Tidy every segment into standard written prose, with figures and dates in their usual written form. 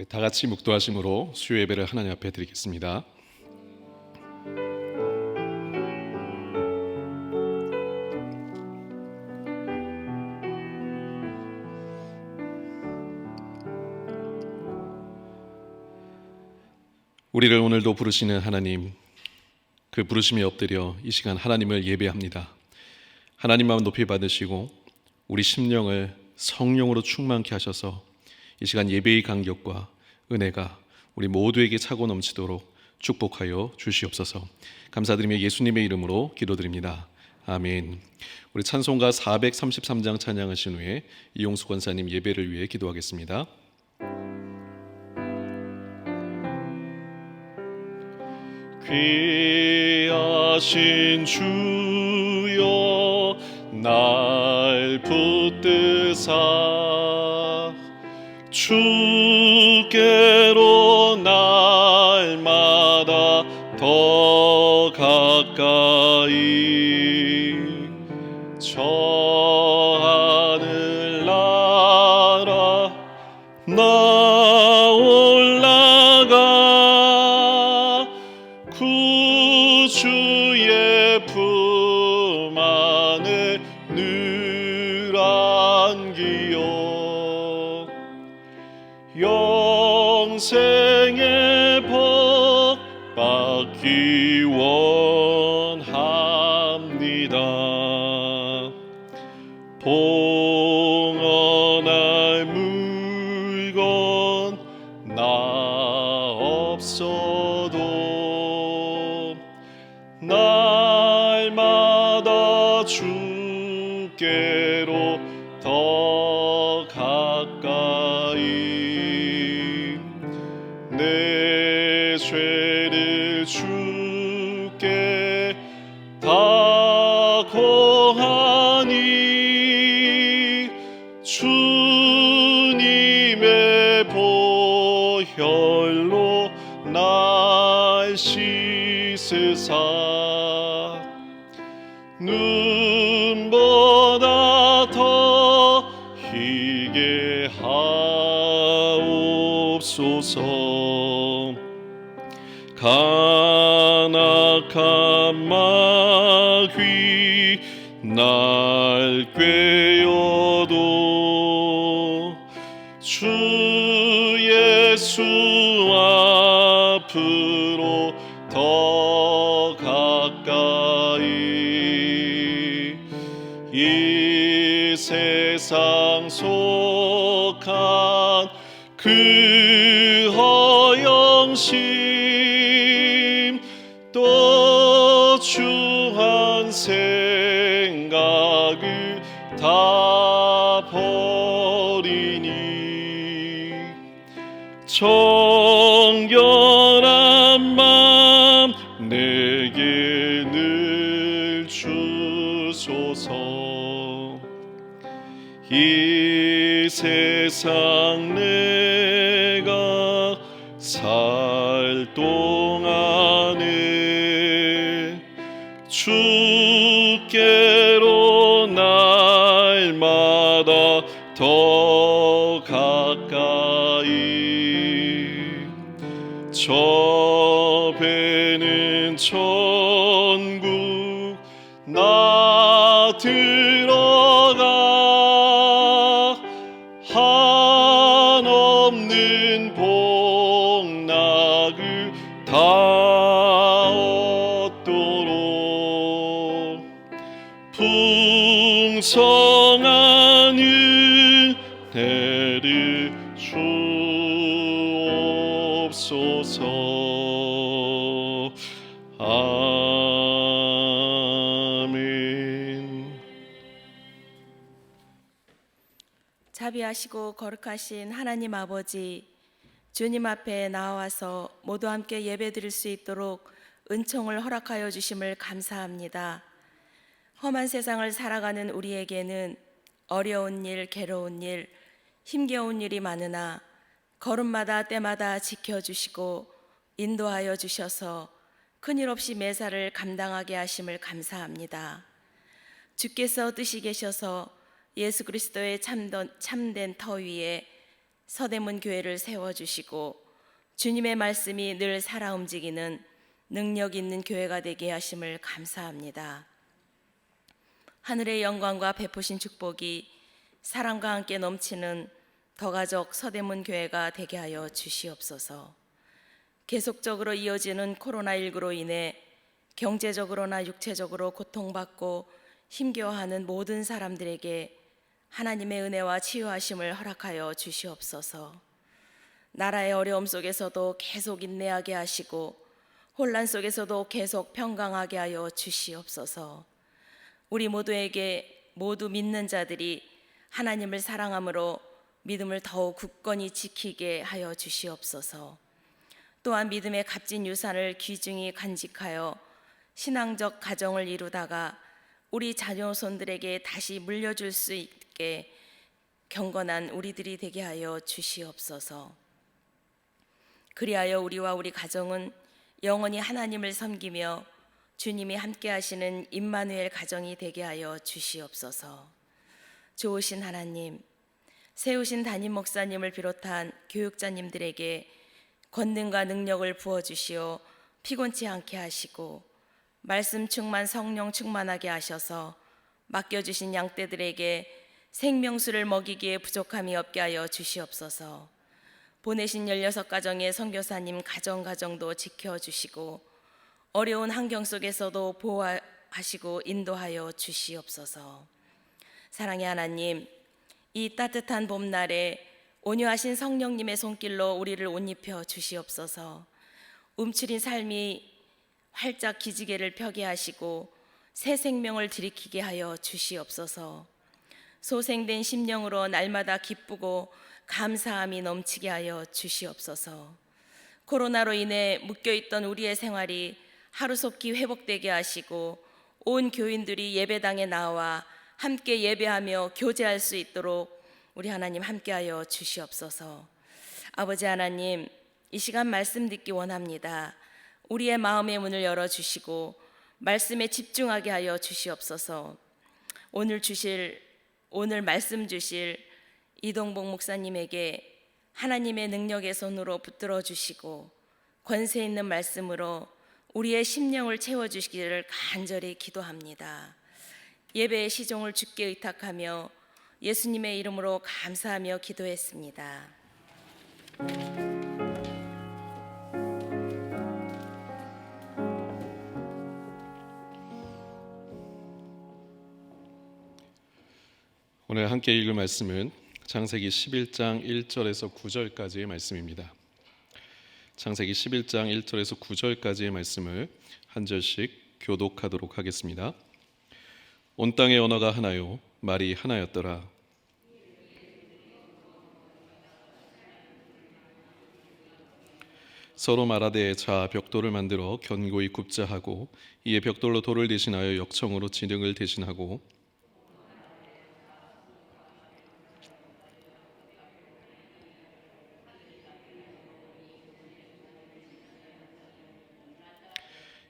다 같이 묵도하심으로 수요 예배를 하나님 앞에 드리겠습니다. 우리를 오늘도 부르시는 하나님, 그 부르심에 엎드려 이 시간 하나님을 예배합니다. 하나님만 높이 받으시고 우리 심령을 성령으로 충만케 하셔서 이 시간 예배의 간격과 은혜가 우리 모두에게 차고 넘치도록 축복하여 주시옵소서. 감사드리며 예수님의 이름으로 기도드립니다. 아멘. 우리 찬송가 433장 찬양하신 후에 이용수 권사님 예배를 위해 기도하겠습니다. 귀하신 주여 날 붙드사 주께로 날마다 더 가까이 저 하늘 나라 나 올라가 구주의 품 안에 늘 안기요 영생의 복 받기 원합니다. 봉헌할 물건 나 없어도 날마다 주께로 더 가까이 내 죄를 주께 다 고하니 주님의 보혈로 날 씻으사 눈보다 더 희게 하옵소서. 간악한 마귀 날 꾀어도 주 예수 앞으로 더 가까이 이 세상 속한 그 허영심 또 추한 생각을 다 버리니 정결한 맘 내게 늘 주소서. 이 세상 내가 살 동안에 주께로 날마다 더 가까이 저 배는 천국 나 들어가 한없는 복락을 다 얻도록 풍성한 은혜를 주옵소서. 아멘. 자비하시고 거룩하신 하나님 아버지, 주님 앞에 나와서 모두 함께 예배드릴 수 있도록 은총을 허락하여 주심을 감사합니다. 험한 세상을 살아가는 우리에게는 어려운 일, 괴로운 일, 힘겨운 일이 많으나 걸음마다 때마다 지켜주시고 인도하여 주셔서 큰일 없이 매사를 감당하게 하심을 감사합니다. 주께서 뜻이 계셔서 예수 그리스도의 참된 터 위에 서대문 교회를 세워주시고 주님의 말씀이 늘 살아 움직이는 능력 있는 교회가 되게 하심을 감사합니다. 하늘의 영광과 베푸신 축복이 사랑과 함께 넘치는 더가족 서대문 교회가 되게 하여 주시옵소서. 계속적으로 이어지는 코로나19로 인해 경제적으로나 육체적으로 고통받고 힘겨워하는 모든 사람들에게 하나님의 은혜와 치유하심을 허락하여 주시옵소서. 나라의 어려움 속에서도 계속 인내하게 하시고 혼란 속에서도 계속 평강하게 하여 주시옵소서. 우리 모두에게 모두 믿는 자들이 하나님을 사랑함으로 믿음을 더욱 굳건히 지키게 하여 주시옵소서. 또한 믿음의 값진 유산을 귀중히 간직하여 신앙적 가정을 이루다가 우리 자녀손들에게 다시 물려줄 수 있게 경건한 우리들이 되게 하여 주시옵소서. 그리하여 우리와 우리 가정은 영원히 하나님을 섬기며 주님이 함께 하시는 임마누엘 가정이 되게 하여 주시옵소서. 좋으신 하나님, 세우신 담임 목사님을 비롯한 교육자님들에게 권능과 능력을 부어주시어 피곤치 않게 하시고 말씀 충만 성령 충만하게 하셔서 맡겨주신 양떼들에게 생명수를 먹이기에 부족함이 없게 하여 주시옵소서. 보내신 16가정의 선교사님 가정도 지켜주시고 어려운 환경 속에서도 보호하시고 인도하여 주시옵소서. 사랑의 하나님, 이 따뜻한 봄날에 온유하신 성령님의 손길로 우리를 옷 입혀 주시옵소서. 움츠린 삶이 활짝 기지개를 펴게 하시고 새 생명을 들이키게 하여 주시옵소서. 소생된 심령으로 날마다 기쁘고 감사함이 넘치게 하여 주시옵소서. 코로나로 인해 묶여있던 우리의 생활이 하루속히 회복되게 하시고 온 교인들이 예배당에 나와 함께 예배하며 교제할 수 있도록 우리 하나님 함께하여 주시옵소서. 아버지 하나님, 이 시간 말씀 듣기 원합니다. 우리의 마음의 문을 열어주시고 말씀에 집중하게 하여 주시옵소서. 오늘 말씀 주실 이동복 목사님에게 하나님의 능력의 손으로 붙들어 주시고 권세 있는 말씀으로 우리의 심령을 채워주시기를 간절히 기도합니다. 예배의 시종을 주께 의탁하며 예수님의 이름으로 감사하며 기도했습니다. 오늘 함께 읽을 말씀은 창세기 11장 1절에서 9절까지의 말씀입니다. 창세기 11장 1절에서 9절까지의 말씀을 한 절씩 교독하도록 하겠습니다. 온 땅의 언어가 하나요 말이 하나였더라. 서로 말하되 자 벽돌을 만들어 견고히 굽자 하고 이에 벽돌로 돌을 대신하여 역청으로 진흙을 대신하고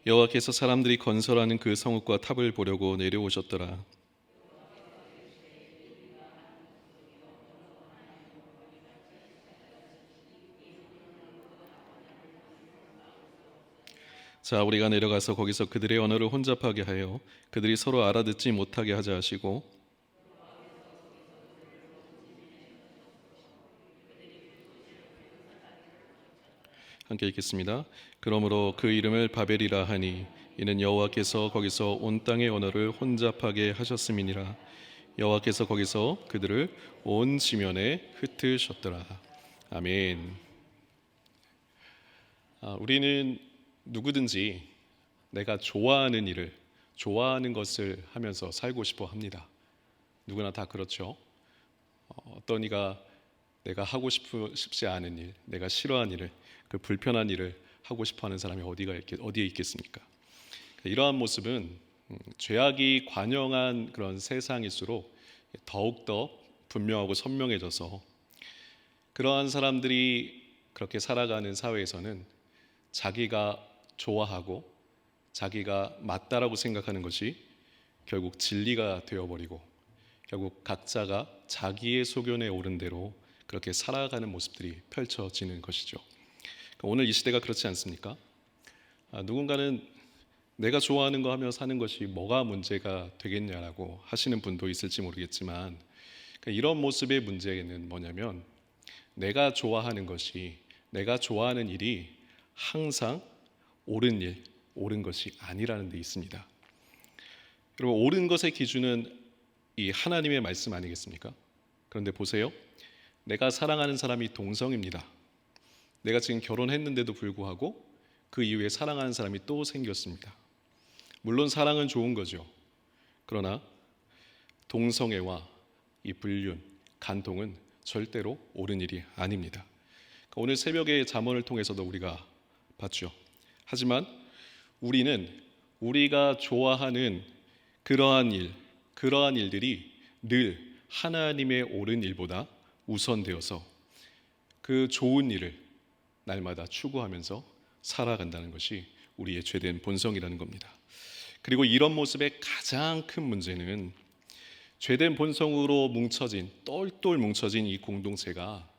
여호와께서 사람들이 건설하는 그 성읍과 탑을 보려고 내려오셨더라. 자 우리가 내려가서 거기서 그들의 언어를 혼잡하게 하여 그들이 서로 알아듣지 못하게 하자 하시고 함께 읽겠습니다. 그러므로 그 이름을 바벨이라 하니 이는 여호와께서 거기서 온 땅의 언어를 혼잡하게 하셨음이니라. 여호와께서 거기서 그들을 온 지면에 흩으셨더라. 아멘. 우리는 누구든지 내가 좋아하는 일을, 좋아하는 것을 하면서 살고 싶어 합니다. 누구나 다 그렇죠. 어떤 이가 내가 하고 싶지 않은 일, 내가 싫어하는 일을, 그 불편한 일을 하고 싶어하는 사람이 어디에 있겠습니까? 이러한 모습은 죄악이 관영한 그런 세상일수록 더욱더 분명하고 선명해져서 그러한 사람들이 그렇게 살아가는 사회에서는 자기가 좋아하고 자기가 맞다라고 생각하는 것이 결국 진리가 되어버리고 결국 각자가 자기의 소견에 오른 대로 그렇게 살아가는 모습들이 펼쳐지는 것이죠. 오늘 이 시대가 그렇지 않습니까? 누군가는 내가 좋아하는 거 하며 사는 것이 뭐가 문제가 되겠냐라고 하시는 분도 있을지 모르겠지만, 이런 모습의 문제는 뭐냐면 내가 좋아하는 것이, 내가 좋아하는 일이 항상 옳은 일, 옳은 것이 아니라는 데 있습니다. 여러분, 옳은 것의 기준은 이 하나님의 말씀 아니겠습니까? 그런데 보세요. 내가 사랑하는 사람이 동성입니다. 내가 지금 결혼했는데도 불구하고 그 이후에 사랑하는 사람이 또 생겼습니다. 물론 사랑은 좋은 거죠. 그러나 동성애와 이 불륜, 간통은 절대로 옳은 일이 아닙니다. 오늘 새벽에 잠언을 통해서도 우리가 봤죠. 하지만 우리는 우리가 좋아하는 그러한 일들이 늘 하나님의 옳은 일보다 우선되어서 그 좋은 일을 날마다 추구하면서 살아간다는 것이 우리의 죄된 본성이라는 겁니다. 그리고 이런 모습의 가장 큰 문제는 죄된 본성으로 뭉쳐진, 똘똘 뭉쳐진 이 공동체가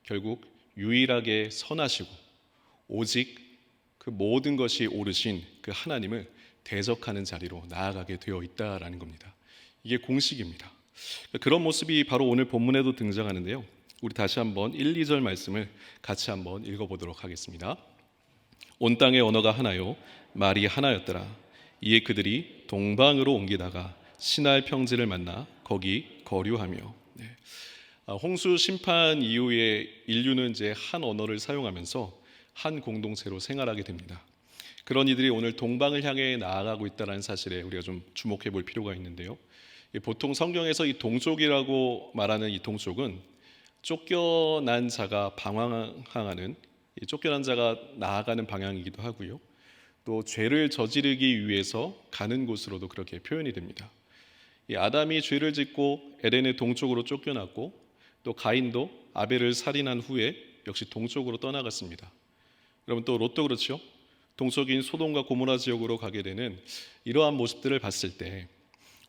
결국 유일하게 선하시고 오직 그 모든 것이 옳으신 그 하나님을 대적하는 자리로 나아가게 되어 있다라는 겁니다. 이게 공식입니다. 그런 모습이 바로 오늘 본문에도 등장하는데요. 우리 다시 한번 1, 2절 말씀을 같이 한번 읽어보도록 하겠습니다. 온 땅의 언어가 하나요 말이 하나였더라. 이에 그들이 동방으로 옮기다가 시날 평지를 만나 거기 거류하며. 홍수 심판 이후에 인류는 이제 한 언어를 사용하면서 한 공동체로 생활하게 됩니다. 그런 이들이 오늘 동방을 향해 나아가고 있다는 사실에 우리가 좀 주목해 볼 필요가 있는데요. 보통 성경에서 이 동쪽이라고 말하는 이 동쪽은 쫓겨난 자가 방황하는, 쫓겨난 자가 나아가는 방향이기도 하고요. 또 죄를 저지르기 위해서 가는 곳으로도 그렇게 표현이 됩니다. 이 아담이 죄를 짓고 에덴의 동쪽으로 쫓겨났고, 또 가인도 아벨을 살인한 후에 역시 동쪽으로 떠나갔습니다. 여러분, 또 롯도 그렇죠? 동쪽인 소돔과 고모라 지역으로 가게 되는 이러한 모습들을 봤을 때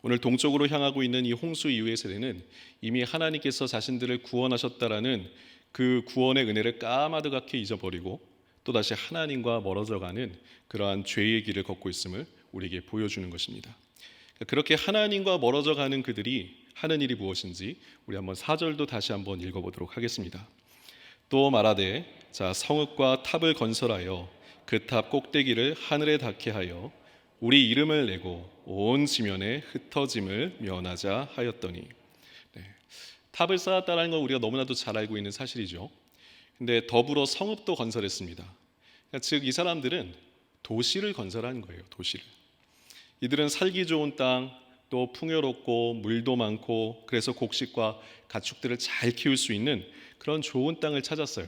오늘 동쪽으로 향하고 있는 이 홍수 이후의 세대는 이미 하나님께서 자신들을 구원하셨다라는 그 구원의 은혜를 까마득하게 잊어버리고 또다시 하나님과 멀어져가는 그러한 죄의 길을 걷고 있음을 우리에게 보여주는 것입니다. 그렇게 하나님과 멀어져가는 그들이 하는 일이 무엇인지 우리 한번 4절도 다시 한번 읽어보도록 하겠습니다. 또 말하되 자 성읍과 탑을 건설하여 그 탑 꼭대기를 하늘에 닿게 하여 우리 이름을 내고 온 지면에 흩어짐을 면하자 하였더니. 탑을 쌓았다는 건 우리가 너무나도 잘 알고 있는 사실이죠. 근데 더불어 성읍도 건설했습니다. 즉 이 사람들은 도시를 건설한 거예요. 도시를. 이들은 살기 좋은 땅, 또 풍요롭고 물도 많고 그래서 곡식과 가축들을 잘 키울 수 있는 그런 좋은 땅을 찾았어요.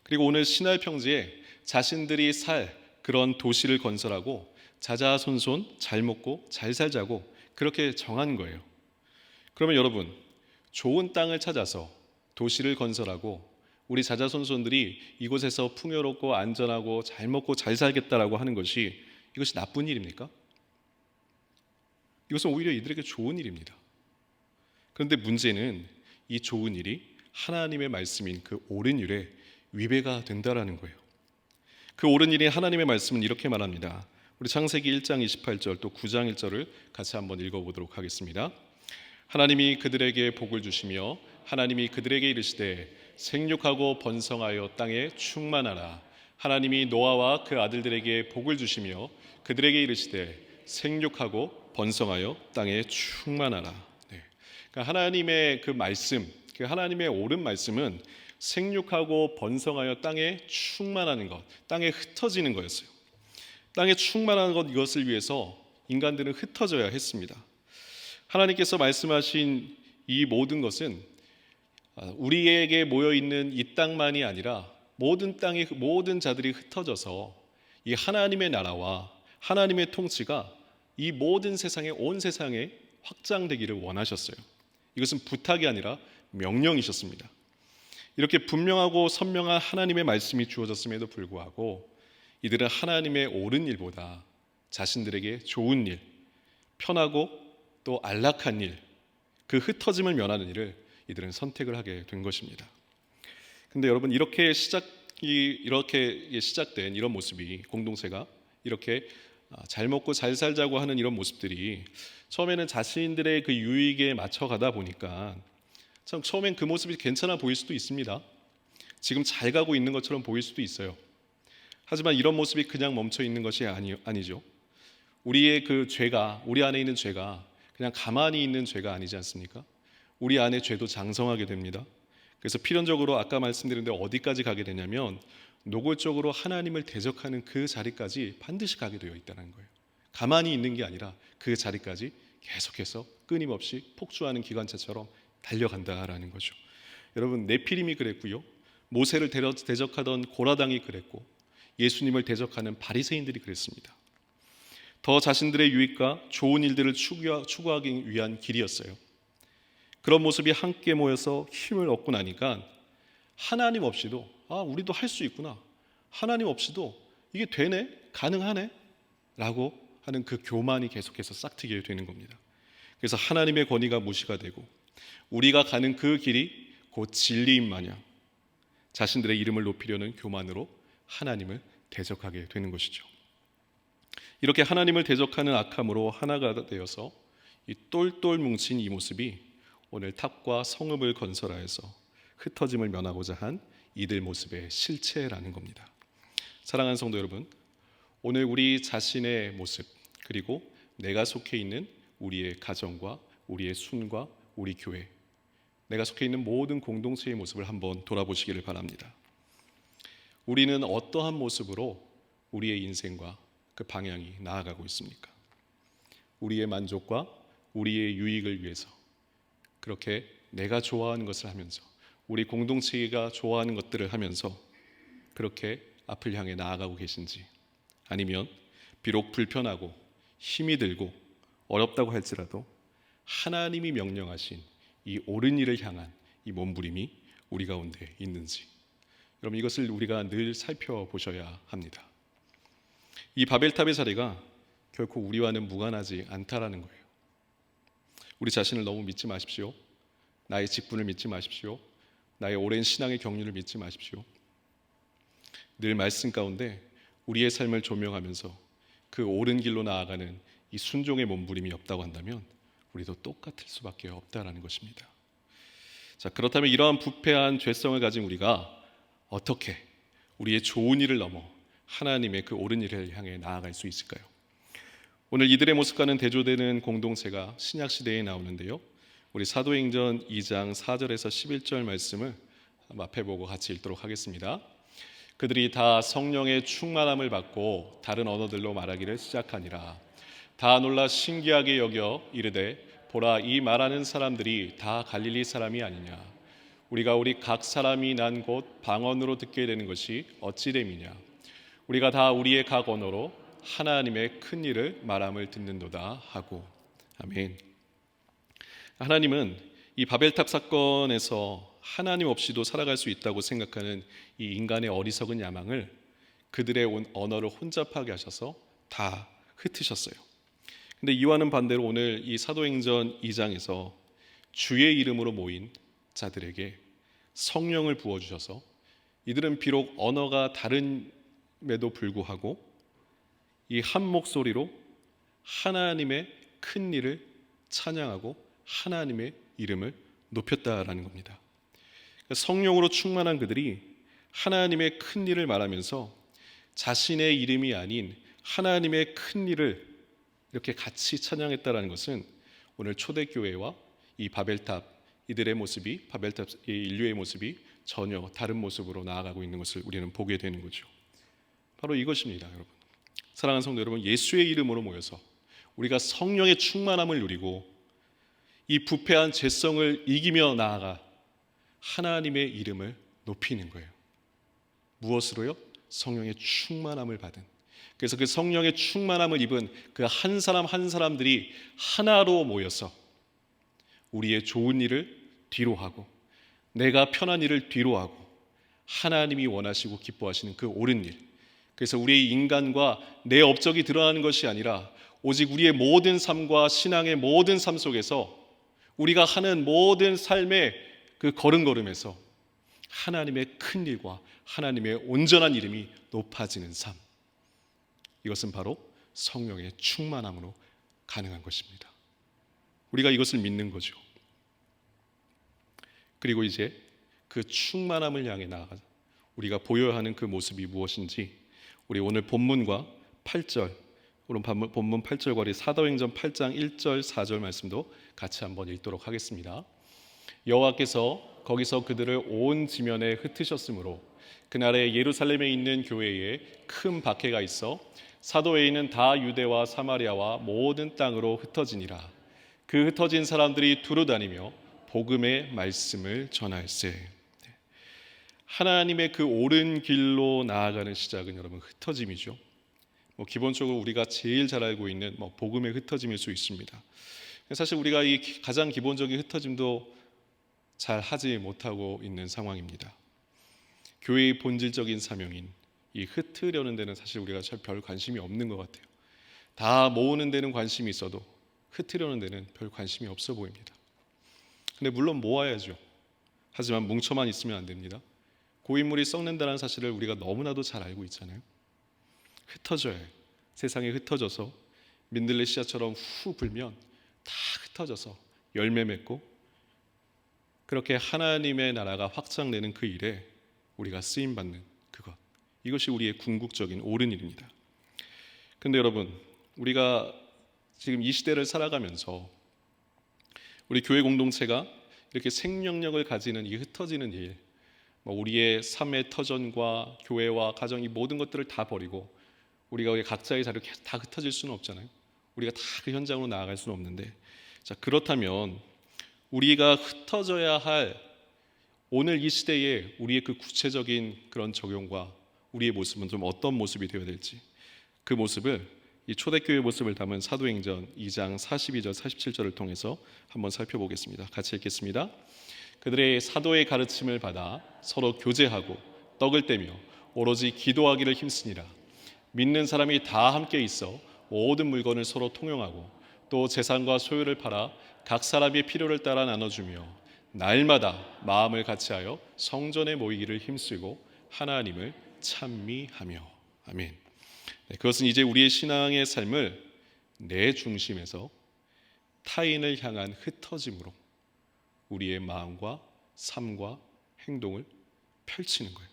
그리고 오늘 시날 평지에 자신들이 살 그런 도시를 건설하고 자자손손 잘 먹고 잘 살자고 그렇게 정한 거예요. 그러면 여러분, 좋은 땅을 찾아서 도시를 건설하고 우리 자자손손들이 이곳에서 풍요롭고 안전하고 잘 먹고 잘 살겠다라고 하는 것이 이것이 나쁜 일입니까? 이것은 오히려 이들에게 좋은 일입니다. 그런데 문제는 이 좋은 일이 하나님의 말씀인 그 옳은 일에 위배가 된다라는 거예요. 그 옳은 일이 하나님의 말씀은 이렇게 말합니다. 우리 창세기 1장 28절 또 9장 1절을 같이 한번 읽어보도록 하겠습니다. 하나님이 그들에게 복을 주시며 하나님이 그들에게 이르시되 생육하고 번성하여 땅에 충만하라. 하나님이 노아와 그 아들들에게 복을 주시며 그들에게 이르시되 생육하고 번성하여 땅에 충만하라. 그러니까 하나님의 그 말씀, 그 하나님의 옳은 말씀은 생육하고 번성하여 땅에 충만하는 것, 땅에 흩어지는 거였어요. 땅에 충만한 것, 이것을 위해서 인간들은 흩어져야 했습니다. 하나님께서 말씀하신 이 모든 것은 우리에게 모여있는 이 땅만이 아니라 모든 땅의 모든 자들이 흩어져서 이 하나님의 나라와 하나님의 통치가 이 모든 세상에, 온 세상에 확장되기를 원하셨어요. 이것은 부탁이 아니라 명령이셨습니다. 이렇게 분명하고 선명한 하나님의 말씀이 주어졌음에도 불구하고 이들은 하나님의 옳은 일보다 자신들에게 좋은 일, 편하고 또 안락한 일, 그 흩어짐을 면하는 일을 이들은 선택을 하게 된 것입니다. 근데 여러분, 이렇게 시작된 이런 모습이, 공동체가 이렇게 잘 먹고 잘 살자고 하는 이런 모습들이 처음에는 자신들의 그 유익에 맞춰 가다 보니까 참 처음엔 그 모습이 괜찮아 보일 수도 있습니다. 지금 잘 가고 있는 것처럼 보일 수도 있어요. 하지만 이런 모습이 그냥 멈춰 있는 것이 아니죠. 우리의 그 죄가, 우리 안에 있는 죄가 그냥 가만히 있는 죄가 아니지 않습니까? 우리 안에 죄도 장성하게 됩니다. 그래서 필연적으로 아까 말씀드린 대로 어디까지 가게 되냐면 노골적으로 하나님을 대적하는 그 자리까지 반드시 가게 되어 있다는 거예요. 가만히 있는 게 아니라 그 자리까지 계속해서 끊임없이 폭주하는 기관차처럼 달려간다라는 거죠. 여러분, 네피림이 그랬고요, 모세를 대적하던 고라당이 그랬고, 예수님을 대적하는 바리새인들이 그랬습니다. 더 자신들의 유익과 좋은 일들을 추구하기 위한 길이었어요. 그런 모습이 함께 모여서 힘을 얻고 나니까 하나님 없이도 우리도 할 수 있구나, 하나님 없이도 이게 되네, 가능하네 라고 하는 그 교만이 계속해서 싹트게 되는 겁니다. 그래서 하나님의 권위가 무시가 되고 우리가 가는 그 길이 곧 진리인 마냥 자신들의 이름을 높이려는 교만으로 하나님을 대적하게 되는 것이죠. 이렇게 하나님을 대적하는 악함으로 하나가 되어서 이 똘똘 뭉친 이 모습이 오늘 탑과 성읍을 건설하여서 흩어짐을 면하고자 한 이들 모습의 실체라는 겁니다. 사랑하는 성도 여러분, 오늘 우리 자신의 모습, 그리고 내가 속해 있는 우리의 가정과 우리의 순과 우리 교회, 내가 속해 있는 모든 공동체의 모습을 한번 돌아보시기를 바랍니다. 우리는 어떠한 모습으로 우리의 인생과 그 방향이 나아가고 있습니까? 우리의 만족과 우리의 유익을 위해서 그렇게 내가 좋아하는 것을 하면서, 우리 공동체가 좋아하는 것들을 하면서 그렇게 앞을 향해 나아가고 계신지, 아니면 비록 불편하고 힘이 들고 어렵다고 할지라도 하나님이 명령하신 이 옳은 일을 향한 이 몸부림이 우리 가운데 있는지, 여러분, 이것을 우리가 늘 살펴보셔야 합니다. 이 바벨탑의 자리가 결코 우리와는 무관하지 않다라는 거예요. 우리 자신을 너무 믿지 마십시오. 나의 직분을 믿지 마십시오. 나의 오랜 신앙의 경륜을 믿지 마십시오. 늘 말씀 가운데 우리의 삶을 조명하면서 그 옳은 길로 나아가는 이 순종의 몸부림이 없다고 한다면 우리도 똑같을 수밖에 없다라는 것입니다. 자, 그렇다면 이러한 부패한 죄성을 가진 우리가 어떻게 우리의 좋은 일을 넘어 하나님의 그 옳은 일을 향해 나아갈 수 있을까요? 오늘 이들의 모습과는 대조되는 공동체가 신약시대에 나오는데요, 우리 사도행전 2장 4절에서 11절 말씀을 앞에 보고 같이 읽도록 하겠습니다. 그들이 다 성령의 충만함을 받고 다른 언어들로 말하기를 시작하니라. 다 놀라 신기하게 여겨 이르되, 보라, 이 말하는 사람들이 다 갈릴리 사람이 아니냐. 우리가 우리 각 사람이 난 곳 방언으로 듣게 되는 것이 어찌 됨이냐. 우리가 다 우리의 각 언어로 하나님의 큰 일을 말함을 듣는도다 하고. 아멘. 하나님은 이 바벨탑 사건에서 하나님 없이도 살아갈 수 있다고 생각하는 이 인간의 어리석은 야망을 그들의 언어를 혼잡하게 하셔서 다 흩으셨어요. 근데 이와는 반대로 오늘 이 사도행전 2장에서 주의 이름으로 모인 자들에게 성령을 부어주셔서 이들은 비록 언어가 다름에도 불구하고 이 한 목소리로 하나님의 큰 일을 찬양하고 하나님의 이름을 높였다라는 겁니다. 성령으로 충만한 그들이 하나님의 큰 일을 말하면서 자신의 이름이 아닌 하나님의 큰 일을 이렇게 같이 찬양했다라는 것은 오늘 초대교회와 이 바벨탑, 이들의 모습이, 바벨탑 인류의 모습이 전혀 다른 모습으로 나아가고 있는 것을 우리는 보게 되는 거죠. 바로 이것입니다, 여러분. 사랑하는 성도 여러분, 예수의 이름으로 모여서 우리가 성령의 충만함을 누리고 이 부패한 죄성을 이기며 나아가 하나님의 이름을 높이는 거예요. 무엇으로요? 성령의 충만함을 받은. 그래서 그 성령의 충만함을 입은 그 한 사람 한 사람들이 하나로 모여서 우리의 좋은 일을 뒤로 하고 내가 편한 일을 뒤로 하고 하나님이 원하시고 기뻐하시는 그 옳은 일, 그래서 우리의 인간과 내 업적이 드러나는 것이 아니라 오직 우리의 모든 삶과 신앙의 모든 삶 속에서 우리가 하는 모든 삶의 그 걸음걸음에서 하나님의 큰 일과 하나님의 온전한 이름이 높아지는 삶. 이것은 바로 성령의 충만함으로 가능한 것입니다. 우리가 이것을 믿는 거죠. 그리고 이제 그 충만함을 향해 나아가 우리가 보여야 하는 그 모습이 무엇인지 우리 오늘 본문과 8절, 오늘 본문 8절과 우리 사도행전 8장 1절 4절 말씀도 같이 한번 읽도록 하겠습니다. 여호와께서 거기서 그들을 온 지면에 흩으셨으므로 그날에 예루살렘에 있는 교회에 큰 박해가 있어 사도 외에는 다 유대와 사마리아와 모든 땅으로 흩어지니라. 그 흩어진 사람들이 두루 다니며 복음의 말씀을 전할세. 하나님의 그 옳은 길로 나아가는 시작은 여러분 흩어짐이죠. 기본적으로 우리가 제일 잘 알고 있는 복음의 흩어짐일 수 있습니다. 사실 우리가 이 가장 기본적인 흩어짐도 잘 하지 못하고 있는 상황입니다. 교회의 본질적인 사명인 이 흩으려는 데는 사실 우리가 별 관심이 없는 것 같아요. 다 모으는 데는 관심이 있어도 흩으려는 데는 별 관심이 없어 보입니다. 근데 물론 모아야죠. 하지만 뭉쳐만 있으면 안 됩니다. 고인물이 썩는다는 사실을 우리가 너무나도 잘 알고 있잖아요. 흩어져야 해요. 세상에 흩어져서 민들레 씨앗처럼 후 불면 다 흩어져서 열매 맺고 그렇게 하나님의 나라가 확장되는 그 일에 우리가 쓰임받는 그것, 이것이 우리의 궁극적인 옳은 일입니다. 그런데 여러분, 우리가 지금 이 시대를 살아가면서 우리 교회 공동체가 이렇게 생명력을 가지는 이 흩어지는 일, 우리의 삶의 터전과 교회와 가정 이 모든 것들을 다 버리고 우리가 각자의 자리로 다 흩어질 수는 없잖아요. 우리가 다 그 현장으로 나아갈 수는 없는데, 자, 그렇다면 우리가 흩어져야 할 오늘 이 시대에 우리의 그 구체적인 그런 적용과 우리의 모습은 좀 어떤 모습이 되어야 될지, 그 모습을 이 초대교회의 모습을 담은 사도행전 2장 42절 47절을 통해서 한번 살펴보겠습니다. 같이 읽겠습니다. 그들의 사도의 가르침을 받아 서로 교제하고 떡을 떼며 오로지 기도하기를 힘쓰니라. 믿는 사람이 다 함께 있어 모든 물건을 서로 통용하고 또 재산과 소유를 팔아 각 사람의 필요를 따라 나눠주며 날마다 마음을 같이하여 성전에 모이기를 힘쓰고 하나님을 찬미하며. 아멘. 그것은 이제 우리의 신앙의 삶을 내 중심에서 타인을 향한 흩어짐으로 우리의 마음과 삶과 행동을 펼치는 거예요.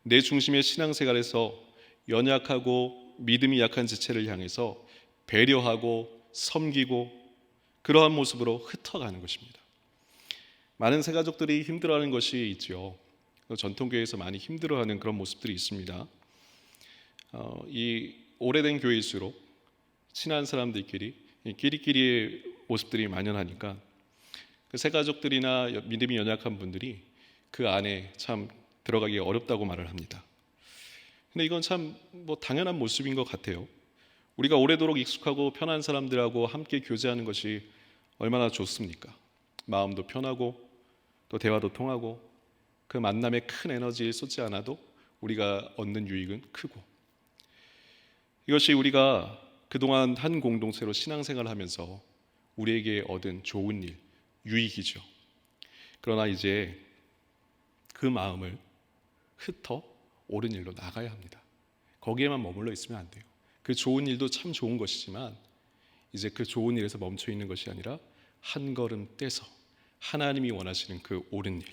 내 중심의 신앙생활에서 연약하고 믿음이 약한 지체를 향해서 배려하고 섬기고 그러한 모습으로 흩어가는 것입니다. 많은 새가족들이 힘들어하는 것이 있죠. 전통교회에서 많이 힘들어하는 그런 모습들이 있습니다. 이 오래된 교회일수록 친한 사람들끼리 끼리끼리의 모습들이 만연하니까 그 새가족들이나 믿음이 연약한 분들이 그 안에 참 들어가기 어렵다고 말을 합니다. 근데 이건 참 당연한 모습인 것 같아요. 우리가 오래도록 익숙하고 편한 사람들하고 함께 교제하는 것이 얼마나 좋습니까? 마음도 편하고 또 대화도 통하고 그 만남에 큰 에너지를 쏟지 않아도 우리가 얻는 유익은 크고, 이것이 우리가 그동안 한 공동체로 신앙생활을 하면서 우리에게 얻은 좋은 일, 유익이죠. 그러나 이제 그 마음을 흩어 옳은 일로 나가야 합니다. 거기에만 머물러 있으면 안 돼요. 그 좋은 일도 참 좋은 것이지만 이제 그 좋은 일에서 멈춰 있는 것이 아니라 한 걸음 떼서 하나님이 원하시는 그 옳은 일,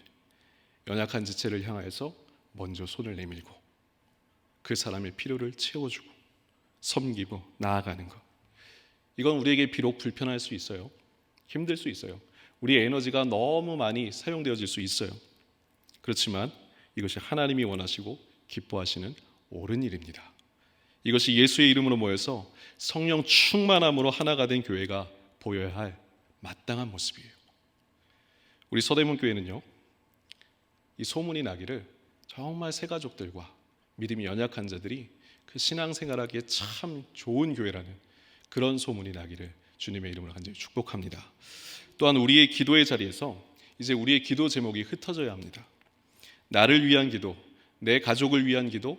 연약한 지체를 향하여서 먼저 손을 내밀고 그 사람의 필요를 채워주고 섬기고 나아가는 것. 이건 우리에게 비록 불편할 수 있어요. 힘들 수 있어요. 우리의 에너지가 너무 많이 사용되어질 수 있어요. 그렇지만 이것이 하나님이 원하시고 기뻐하시는 옳은 일입니다. 이것이 예수의 이름으로 모여서 성령 충만함으로 하나가 된 교회가 보여야 할 마땅한 모습이에요. 우리 서대문 교회는요, 이 소문이 나기를 정말 새가족들과 믿음이 연약한 자들이 그 신앙생활하기에 참 좋은 교회라는 그런 소문이 나기를 주님의 이름으로 간절히 축복합니다. 또한 우리의 기도의 자리에서 이제 우리의 기도 제목이 흩어져야 합니다. 나를 위한 기도, 내 가족을 위한 기도,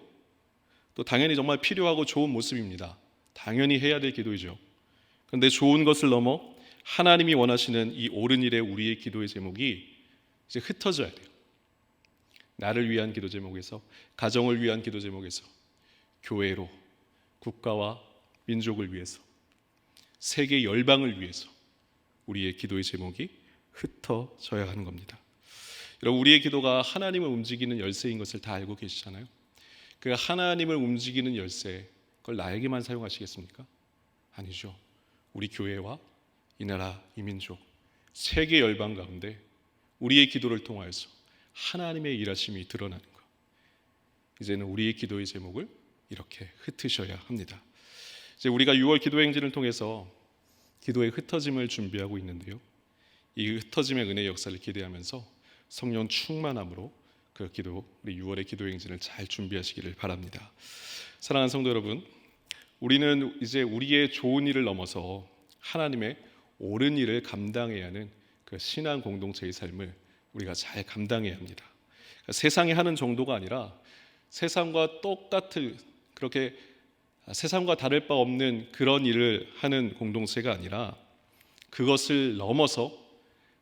또 당연히 정말 필요하고 좋은 모습입니다. 당연히 해야 될 기도이죠. 그런데 좋은 것을 넘어 하나님이 원하시는 이 옳은 일에 우리의 기도의 제목이 이제 흩어져야 돼요. 나를 위한 기도 제목에서, 가정을 위한 기도 제목에서, 교회로, 국가와 민족을 위해서, 세계 열방을 위해서 우리의 기도의 제목이 흩어져야 하는 겁니다. 여러분, 우리의 기도가 하나님을 움직이는 열쇠인 것을 다 알고 계시잖아요. 그 하나님을 움직이는 열쇠, 그걸 나에게만 사용하시겠습니까? 아니죠. 우리 교회와 이 나라, 이 민족, 세계 열방 가운데 우리의 기도를 통하여서 하나님의 일하심이 드러나는 것. 이제는 우리의 기도의 제목을 이렇게 흩으셔야 합니다. 이제 우리가 6월 기도 행진을 통해서 기도의 흩어짐을 준비하고 있는데요. 이 흩어짐의 은혜의 역사를 기대하면서 성령 충만함으로 그 기도, 우리 6월의 기도 행진을 잘 준비하시기를 바랍니다. 사랑하는 성도 여러분, 우리는 이제 우리의 좋은 일을 넘어서 하나님의 옳은 일을 감당해야 하는 그 신앙 공동체의 삶을 우리가 잘 감당해야 합니다. 그러니까 세상이 하는 정도가 아니라 세상과 똑같은, 그렇게 세상과 다를 바 없는 그런 일을 하는 공동체가 아니라 그것을 넘어서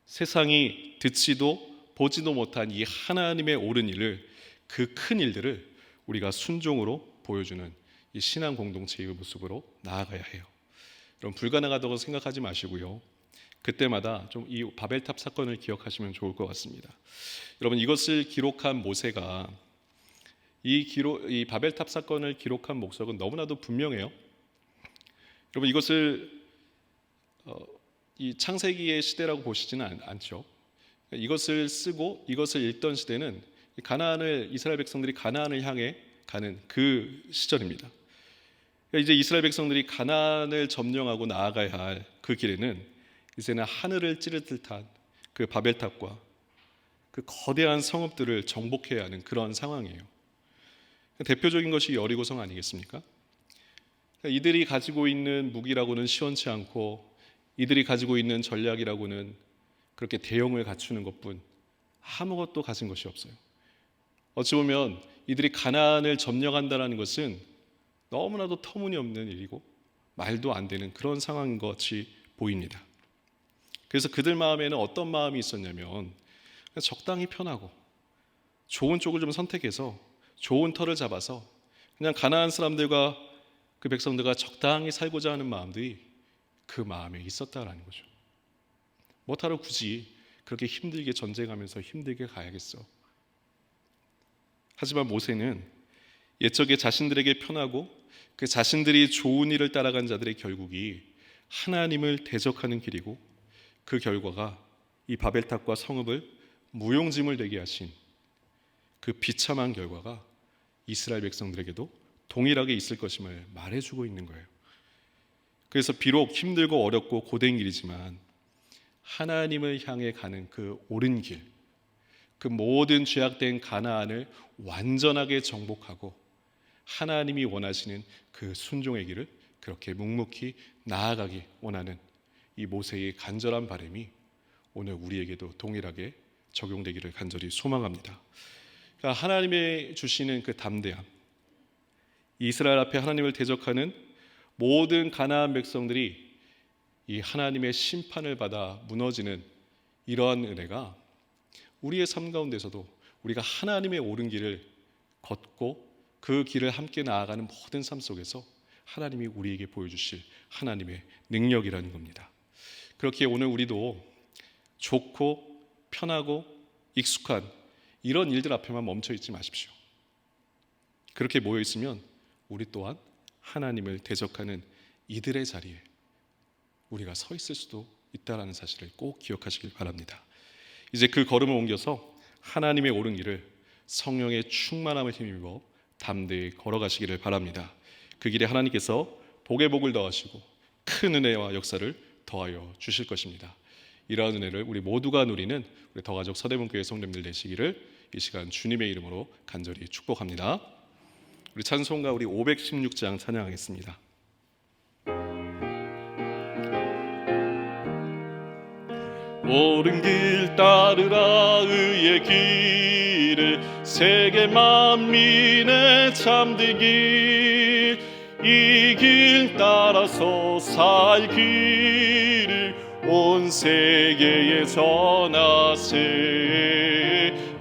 세상이 듣지도 보지도 못한 이 하나님의 옳은 일을, 그 큰 일들을 우리가 순종으로 보여주는 이 신앙 공동체의 모습으로 나아가야 해요. 여러분, 불가능하다고 생각하지 마시고요. 그때마다 좀 이 바벨탑 사건을 기억하시면 좋을 것 같습니다. 여러분, 이것을 기록한 모세가 이 바벨탑 사건을 기록한 목적은 너무나도 분명해요. 여러분, 이것을 이 창세기의 시대라고 보시지는 않죠. 이것을 쓰고 이것을 읽던 시대는 이스라엘 백성들이 가나안을 향해 가는 그 시절입니다. 이제 이스라엘 백성들이 가나안을 점령하고 나아가야 할 그 길에는 이제는 하늘을 찌를 듯한 그 바벨탑과 그 거대한 성읍들을 정복해야 하는 그런 상황이에요. 대표적인 것이 여리고성 아니겠습니까? 이들이 가지고 있는 무기라고는 시원치 않고, 이들이 가지고 있는 전략이라고는 그렇게 대형을 갖추는 것뿐 아무것도 가진 것이 없어요. 어찌 보면 이들이 가나안을 점령한다는 것은 너무나도 터무니없는 일이고 말도 안 되는 그런 상황인 것이 보입니다. 그래서 그들 마음에는 어떤 마음이 있었냐면, 적당히 편하고 좋은 쪽을 좀 선택해서 좋은 터를 잡아서 그냥 가나안 사람들과 그 백성들과 적당히 살고자 하는 마음들이 그 마음에 있었다라는 거죠. 뭐하러 굳이 그렇게 힘들게 전쟁하면서 힘들게 가야겠어. 하지만 모세는 옛적에 자신들에게 편하고 그 자신들이 좋은 일을 따라간 자들의 결국이 하나님을 대적하는 길이고, 그 결과가 이 바벨탑과 성읍을 무용지물 되게 하신 그 비참한 결과가 이스라엘 백성들에게도 동일하게 있을 것임을 말해주고 있는 거예요. 그래서 비록 힘들고 어렵고 고된 길이지만 하나님을 향해 가는 그 옳은 길, 그 모든 죄악된 가나안을 완전하게 정복하고 하나님이 원하시는 그 순종의 길을 그렇게 묵묵히 나아가기 원하는 이 모세의 간절한 바람이 오늘 우리에게도 동일하게 적용되기를 간절히 소망합니다. 그러니까 하나님의 주시는 그 담대함, 이스라엘 앞에 하나님을 대적하는 모든 가나안 백성들이 이 하나님의 심판을 받아 무너지는 이러한 은혜가 우리의 삶 가운데서도 우리가 하나님의 옳은 길을 걷고 그 길을 함께 나아가는 모든 삶 속에서 하나님이 우리에게 보여주실 하나님의 능력이라는 겁니다. 그렇게 오늘 우리도 좋고 편하고 익숙한 이런 일들 앞에만 멈춰 있지 마십시오. 그렇게 모여 있으면 우리 또한 하나님을 대적하는 이들의 자리에 우리가 서 있을 수도 있다는 사실을 꼭 기억하시길 바랍니다. 이제 그 걸음을 옮겨서 하나님의 옳은 길을 성령의 충만함을 힘입어 담대히 걸어가시기를 바랍니다. 그 길에 하나님께서 복의 복을 더하시고 큰 은혜와 역사를 더하여 주실 것입니다. 이러한 은혜를 우리 모두가 누리는 우리 더가족 서대문교회 성도님들 되시기를 이 시간 주님의 이름으로 간절히 축복합니다. 우리 찬송가 우리 516장 찬양하겠습니다. 옳은 길 따르라 의의 길을, 세계 만민의 참된 길, 이 길 따라서 살 길을 온 세계에 전하세.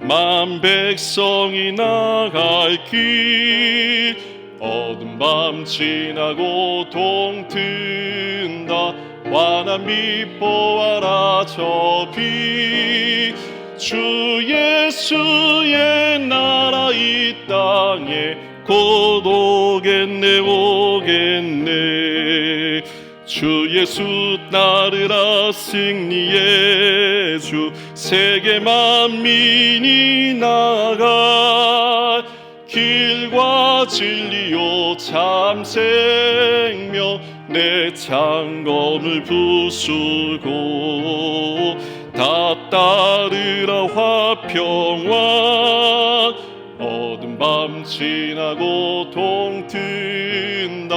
만 백성이 나갈 길 어두운 밤 지나고 동튼다 환한 빛 보아라 저 빛 주 예수의 나라 이 땅에 곧 오겠네 오겠네 주 예수 따르라 승리의 주 세계 만민이 나아갈 길과 진리요 참 생명 내 창검을 부수고 다 따르라 화평왕 어두운 밤 지나고 동튼다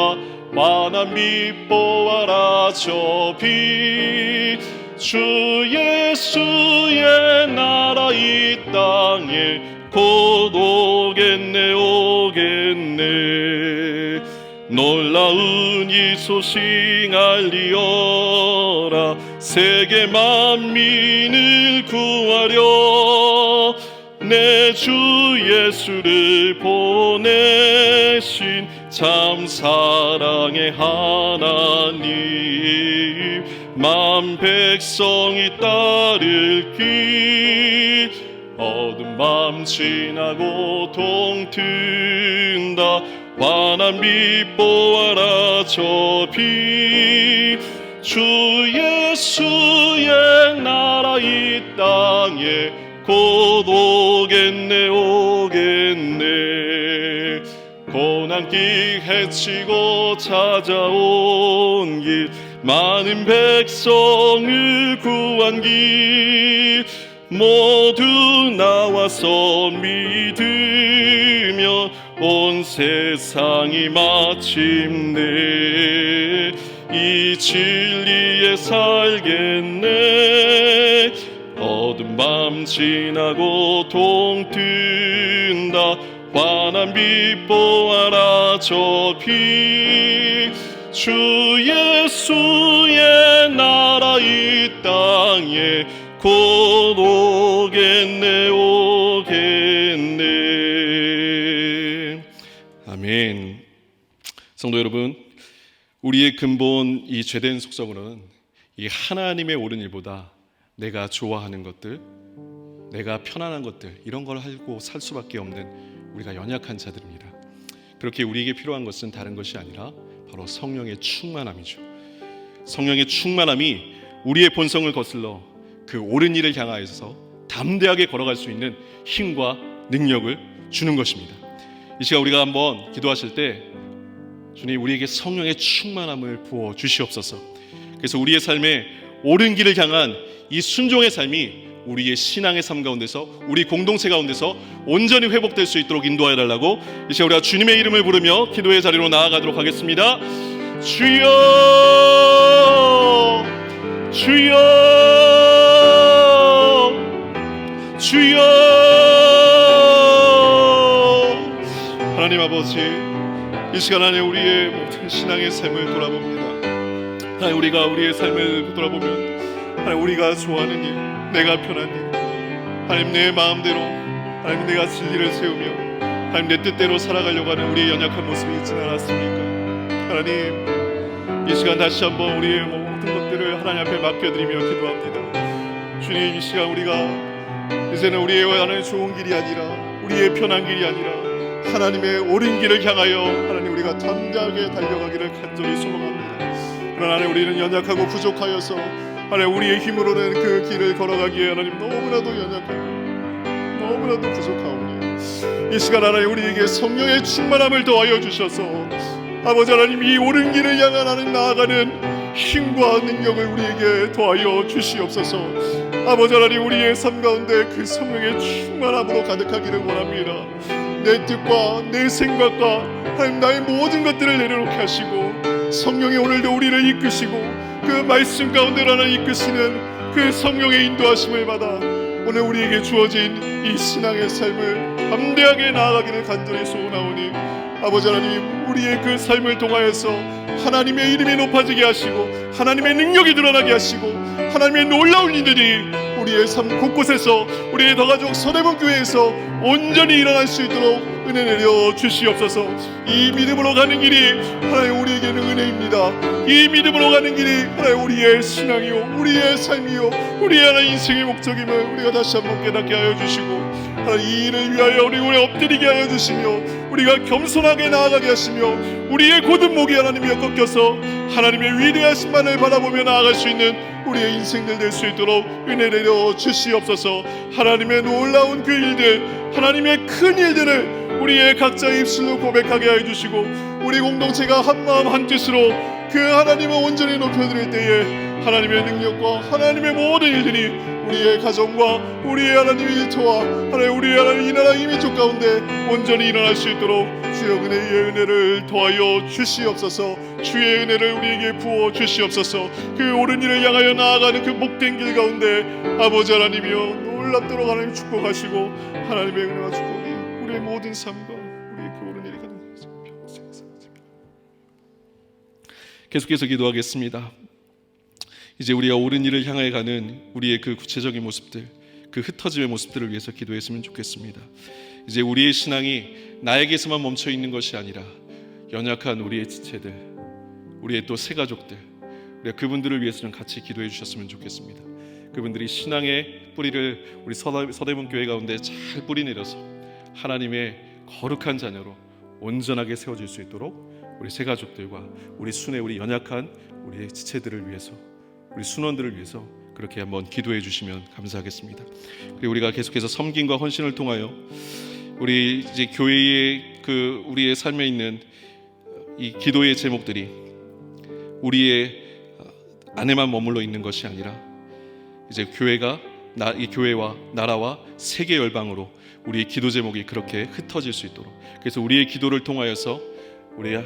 환한 빛 보아라 저 빛 주 예수의 나라 이 땅에 곧 오겠네 오겠네 놀라운 이 소식 알리어라 세계 만민을 구하려 내 주 예수를 보내신 참 사랑의 하나님 만 백성이 따를 길 어두운 밤 지나고 동튼다 환한 빛 보아라 저 빛 주 예수의 나라 이 땅에 곧 오겠네 오겠네 고난길 헤치고 찾아온 길 많은 백성을 구한 길 모두 나와서 믿으며 온 세상이 마침내 이 진리에 살겠네 어두운 밤 지나고 동튼다 환한 빛 보아라 저 빛 주 예수의 나라 이 땅에 곧 오겠네 오겠네 아멘. 성도 여러분, 우리의 근본 이 죄된 속성으로는 이 하나님의 옳은 일보다 내가 좋아하는 것들, 내가 편안한 것들 이런 걸 알고 살 수밖에 없는 우리가 연약한 자들입니다. 그렇게 우리에게 필요한 것은 다른 것이 아니라 바로 성령의 충만함이죠. 성령의 충만함이 우리의 본성을 거슬러 그 옳은 일을 향하여서 담대하게 걸어갈 수 있는 힘과 능력을 주는 것입니다. 이 시간 우리가 한번 기도하실 때 주님 우리에게 성령의 충만함을 부어 주시옵소서. 그래서 우리의 삶에 옳은 길을 향한 이 순종의 삶이 우리의 신앙의 삶 가운데서 우리 공동체 가운데서 온전히 회복될 수 있도록 인도하여 달라고 이 시간 우리가 주님의 이름을 부르며 기도의 자리로 나아가도록 하겠습니다. 주여 주여 주여 하나님 아버지 이 시간 안에 우리의 모든 신앙의 삶을 돌아봅니다. 하나님 우리가 우리의 삶을 돌아보면 하나님 우리가 좋아하는 일 내가 편한 일 하나님 내 마음대로 하나님 내가 진리를 세우며 하나님 내 뜻대로 살아가려고 하는 우리의 연약한 모습이 있지는 않았습니까? 하나님 이 시간 다시 한번 우리의 모든 것들을 하나님 앞에 맡겨드리며 기도합니다. 주님 이 시간 우리가 이제는 우리의 하나님 좋은 길이 아니라 우리의 편한 길이 아니라 하나님의 옳은 길을 향하여 하나님 우리가 담대하게 달려가기를 간절히 소망합니다. 그러나 하나님 우리는 연약하고 부족하여서 하나님 우리의 힘으로는 그 길을 걸어가기에 하나님 너무나도 연약하고 너무나도 부족하오니 이 시간 하나님 우리에게 성령의 충만함을 더하여 주셔서 아버지 하나님 이 옳은 길을 향한 하나님 나아가는 힘과 능력을 우리에게 더하여 주시옵소서. 아버지 하나님 우리의 삶 가운데 그 성령의 충만함으로 가득하기를 원합니다. 내 뜻과 내 생각과 하나님 나의 모든 것들을 내려놓게 하시고 성령이 오늘도 우리를 이끄시고 그 말씀 가운데로 하나님 이끄시는 그 성령의 인도하심을 받아 오늘 우리에게 주어진 이 신앙의 삶을 담대하게 나아가기를 간절히 소원하오니 아버지 하나님 우리의 그 삶을 통하여서 하나님의 이름이 높아지게 하시고 하나님의 능력이 드러나게 하시고 하나님의 놀라운 일들이 우리의 삶 곳곳에서 우리의 더가족 서대문 교회에서 온전히 일어날 수 있도록 은혜 내려 주시옵소서. 이 믿음으로 가는 길이 하나님 우리에게는 은혜입니다. 이 믿음으로 가는 길이 하나님 우리의 신앙이요 우리의 삶이요 우리의 하나님 인생의 목적임을 우리가 다시 한번 깨닫게 하여 주시고, 하나님 이 일을 위하여 우리 엎드리게 하여 주시며 우리가 겸손하게 나아가게 하시며 우리의 곧은 목이 하나님이여 꺾여서 하나님의 위대하신만을 바라보며 나아갈 수 있는 우리의 인생들 될 수 있도록 은혜 내려 주시옵소서. 하나님의 놀라운 그 일들, 하나님의 큰 일들을 우리의 각자의 입술로 고백하게 하여 주시고, 우리 공동체가 한마음 한뜻으로 그 하나님을 온전히 높여드릴 때에 하나님의 능력과 하나님의 모든 일들이 우리의 가정과 우리의 하나님의 일터와 하나님 우리의 하나님 이 나라 이 민족 가운데 온전히 일어날 수 있도록 주의 은혜의 은혜를 더하여 주시옵소서. 주의 은혜를 우리에게 부어 주시옵소서. 그 옳은 일을 향하여 나아가는 그 목된 길 가운데 아버지 하나님이여 놀랍도록 하나님 축복하시고, 하나님의 은혜와 축복이 우리의 모든 삶과 우리의 그 옳은 일이 가는 계속해서 기도하겠습니다. 이제 우리가 옳은 일을 향해 가는 우리의 그 구체적인 모습들, 그 흩어짐의 모습들을 위해서 기도했으면 좋겠습니다. 이제 우리의 신앙이 나에게서만 멈춰 있는 것이 아니라 연약한 우리의 지체들, 우리의 또 새가족들, 우리가 그분들을 위해서 좀 같이 기도해 주셨으면 좋겠습니다. 그분들이 신앙의 뿌리를 우리 서대문 교회 가운데 잘 뿌리 내려서 하나님의 거룩한 자녀로 온전하게 세워질 수 있도록 우리 새가족들과 우리 순회, 우리 연약한 우리의 지체들을 위해서, 우리 순원들을 위해서 그렇게 한번 기도해 주시면 감사하겠습니다. 그리고 우리가 계속해서 섬김과 헌신을 통하여 우리 이제 교회의 그 우리의 삶에 있는 이 기도의 제목들이 우리의 안에만 머물러 있는 것이 아니라 이제 이 교회와 나라와 세계 열방으로 우리의 기도 제목이 그렇게 흩어질 수 있도록, 그래서 우리의 기도를 통하여서 우리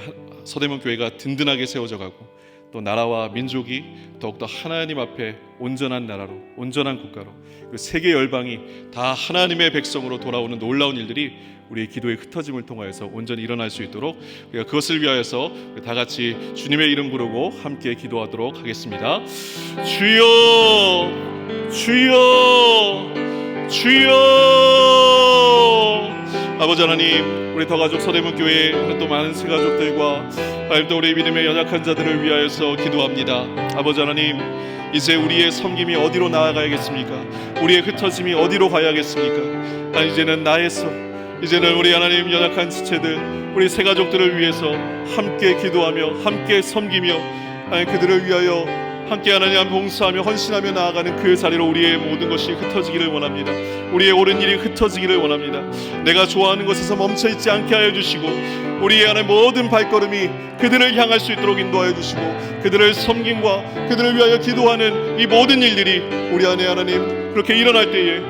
서대문 교회가 든든하게 세워져 가고 또 나라와 민족이 더욱더 하나님 앞에 온전한 나라로, 온전한 국가로, 그 세계 열방이 다 하나님의 백성으로 돌아오는 놀라운 일들이 우리의 기도의 흩어짐을 통하여서 온전히 일어날 수 있도록 우리가 그것을 위하여서 다 같이 주님의 이름 부르고 함께 기도하도록 하겠습니다. 주여, 주여, 주여. 아버지 하나님, 우리 더가족 서대문 교회 또 많은 새가족들과 또 우리 믿음의 연약한 자들을 위하여서 기도합니다. 아버지 하나님, 이제 우리의 섬김이 어디로 나아가야겠습니까? 우리의 흩어짐이 어디로 가야겠습니까? 이제는 이제는 우리 하나님 연약한 지체들, 우리 새가족들을 위해서 함께 기도하며 함께 섬기며 그들을 위하여 함께 하나님 봉사하며 헌신하며 나아가는 그 자리로 우리의 모든 것이 흩어지기를 원합니다. 우리의 옳은 일이 흩어지기를 원합니다. 내가 좋아하는 것에서 멈춰있지 않게 하여 주시고, 우리의 하나님 모든 발걸음이 그들을 향할 수 있도록 인도하여 주시고, 그들을 섬김과 그들을 위하여 기도하는 이 모든 일들이 우리 안에 하나님 그렇게 일어날 때에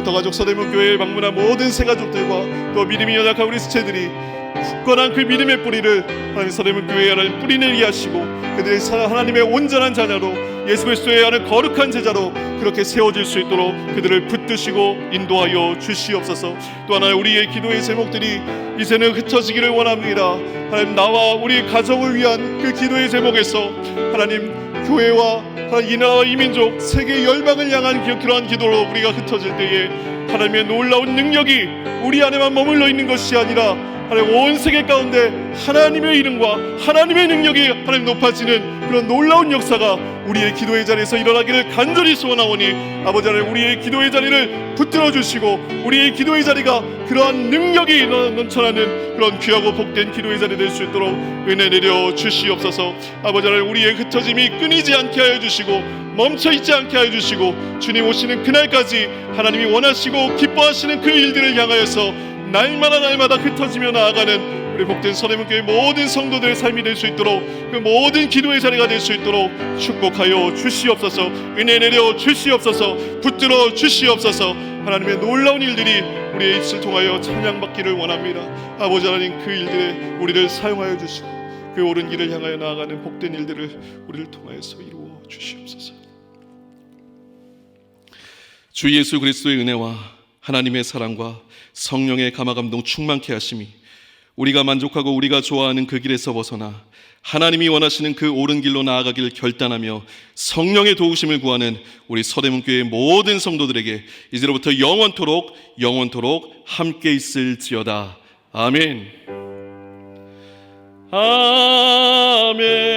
더가족 서대문 교회에 방문한 모든 새가족들과 또 믿음이 연약한 우리 지체들이 굳건한 그 믿음의 뿌리를 하나님 서대문 교회에 하나님 뿌리내게 하시고, 그들의 하나님의 온전한 자녀로 예수 그리스도의 하나님 거룩한 제자로 그렇게 세워질 수 있도록 그들을 붙드시고 인도하여 주시옵소서. 또 하나 우리의 기도의 제목들이 이제는 흩어지기를 원합니다. 하나님, 나와 우리 가정을 위한 그 기도의 제목에서 하나님 교회와 이 나라와 이 민족 세계 열방을 향한 그러한 기도로 우리가 흩어질 때에 하나님의 놀라운 능력이 우리 안에만 머물러 있는 것이 아니라 하나님 온 세계 가운데 하나님의 이름과 하나님의 능력이 하나님 높아지는 그런 놀라운 역사가 우리의 기도의 자리에서 일어나기를 간절히 소원하오니, 아버지 하나님 우리의 기도의 자리를 붙들어 주시고 우리의 기도의 자리가 그러한 능력이 넘쳐나는 그런 귀하고 복된 기도의 자리 될 수 있도록 은혜 내려 주시옵소서. 아버지 하나님 우리의 흩어짐이 끊이지 않게 하여 주시고 멈춰있지 않게 하여 주시고, 주님 오시는 그날까지 하나님이 원하시고 기뻐하시는 그 일들을 향하여서 날마다 흩어지며 나아가는 우리 복된 서대문 교회 모든 성도들의 삶이 될 수 있도록, 그 모든 기도의 자리가 될 수 있도록 축복하여 주시옵소서. 은혜 내려 주시옵소서. 붙들어 주시옵소서. 하나님의 놀라운 일들이 우리의 입술 통하여 찬양받기를 원합니다. 아버지 하나님, 그 일들에 우리를 사용하여 주시고 그 옳은 길을 향하여 나아가는 복된 일들을 우리를 통하여서 이루어 주시옵소서. 주 예수 그리스도의 은혜와 하나님의 사랑과 성령의 감화 감동 충만케 하심이 우리가 만족하고 우리가 좋아하는 그 길에서 벗어나 하나님이 원하시는 그 옳은 길로 나아가길 결단하며 성령의 도우심을 구하는 우리 서대문교회 모든 성도들에게 이제로부터 영원토록 함께 있을지어다. 아멘. 아멘.